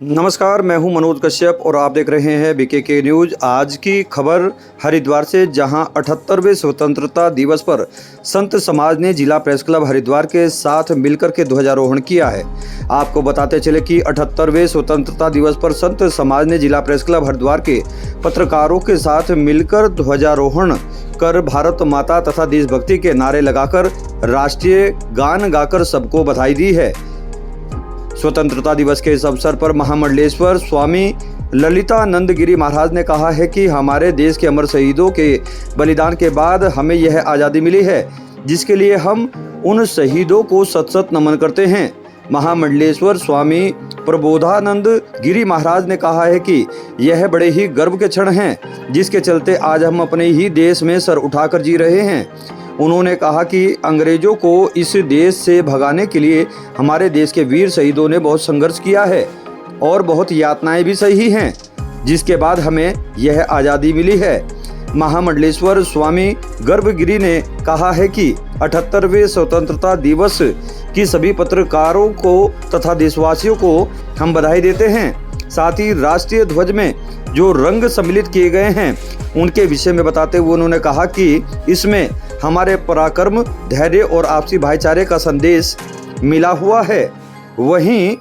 नमस्कार, मैं हूं मनोज कश्यप और आप देख रहे हैं बीकेके न्यूज़। आज की खबर हरिद्वार से, जहां 78वें स्वतंत्रता दिवस पर संत समाज ने जिला प्रेस क्लब हरिद्वार के साथ मिलकर के ध्वजारोहण किया है। आपको बताते चले कि 78वें स्वतंत्रता दिवस पर संत समाज ने जिला प्रेस क्लब हरिद्वार के पत्रकारों के साथ मिलकर ध्वजारोहण कर भारत माता तथा देशभक्ति के नारे लगाकर राष्ट्रीय गान गाकर सबको बधाई दी है। स्वतंत्रता दिवस के इस अवसर पर महामंडलेश्वर स्वामी ललितानंद गिरी महाराज ने कहा है कि हमारे देश के अमर शहीदों के बलिदान के बाद हमें यह आज़ादी मिली है, जिसके लिए हम उन शहीदों को सत सत नमन करते हैं। महामंडलेश्वर स्वामी प्रबोधानंद गिरी महाराज ने कहा है कि यह बड़े ही गर्व के क्षण हैं, जिसके चलते आज हम अपने ही देश में सर उठाकर जी रहे हैं। उन्होंने कहा कि अंग्रेजों को इस देश से भगाने के लिए हमारे देश के वीर शहीदों ने बहुत संघर्ष किया है और बहुत यातनाएं भी सही हैं, जिसके बाद हमें यह आज़ादी मिली है। महामंडलेश्वर स्वामी गर्भगिरी ने कहा है कि 78वें स्वतंत्रता दिवस की सभी पत्रकारों को तथा देशवासियों को हम बधाई देते हैं। साथ ही राष्ट्रीय ध्वज में जो रंग सम्मिलित किए गए हैं उनके विषय में बताते हुए उन्होंने कहा कि इसमें हमारे पराक्रम, धैर्य और आपसी भाईचारे का संदेश मिला हुआ है। वहीं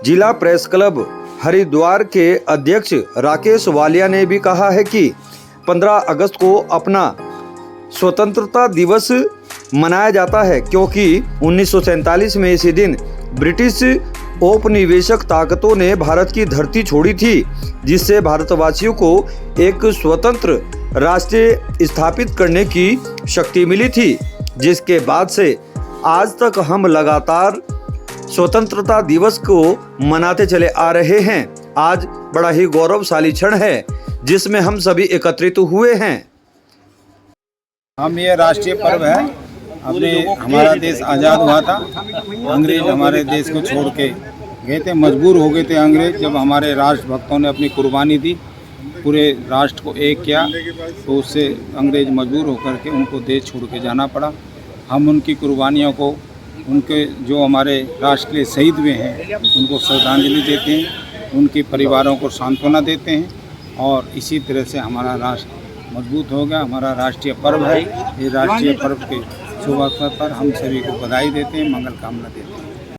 जिला प्रेस क्लब हरिद्वार के अध्यक्ष राकेश वालिया ने भी कहा है कि 15 अगस्त को अपना स्वतंत्रता दिवस मनाया जाता है, क्योंकि 1947 में इसी दिन ब्रिटिश औपनिवेशिक ताकतों ने भारत की धरती छोड़ी थी, जिससे भारतवासियों को एक स्वतंत्र राष्ट्र स्थापित करने की शक्ति मिली थी, जिसके बाद से आज तक हम लगातार स्वतंत्रता दिवस को मनाते चले आ रहे हैं। आज बड़ा ही गौरवशाली क्षण है जिसमें हम सभी एकत्रित हुए हैं। हम ये राष्ट्रीय पर्व है, हमारा देश आज़ाद हुआ था। अंग्रेज हमारे देश को छोड़ के गए थे, मजबूर हो गए थे अंग्रेज। जब हमारे राष्ट्रभक्तों ने अपनी कुर्बानी दी, पूरे राष्ट्र को एक किया, तो उससे अंग्रेज मजबूर होकर के उनको देश छोड़ के जाना पड़ा। हम उनकी कुर्बानियों को, उनके जो हमारे राष्ट्र के लिए शहीद हुए हैं उनको श्रद्धांजलि देते हैं, उनके परिवारों को सांत्वना देते हैं और इसी तरह से हमारा राष्ट्र मजबूत हो गया। हमारा राष्ट्रीय पर्व है। ये राष्ट्रीय पर्व के शुभ अवसर पर हम सभी को बधाई देते हैं, मंगल कामना देते हैं।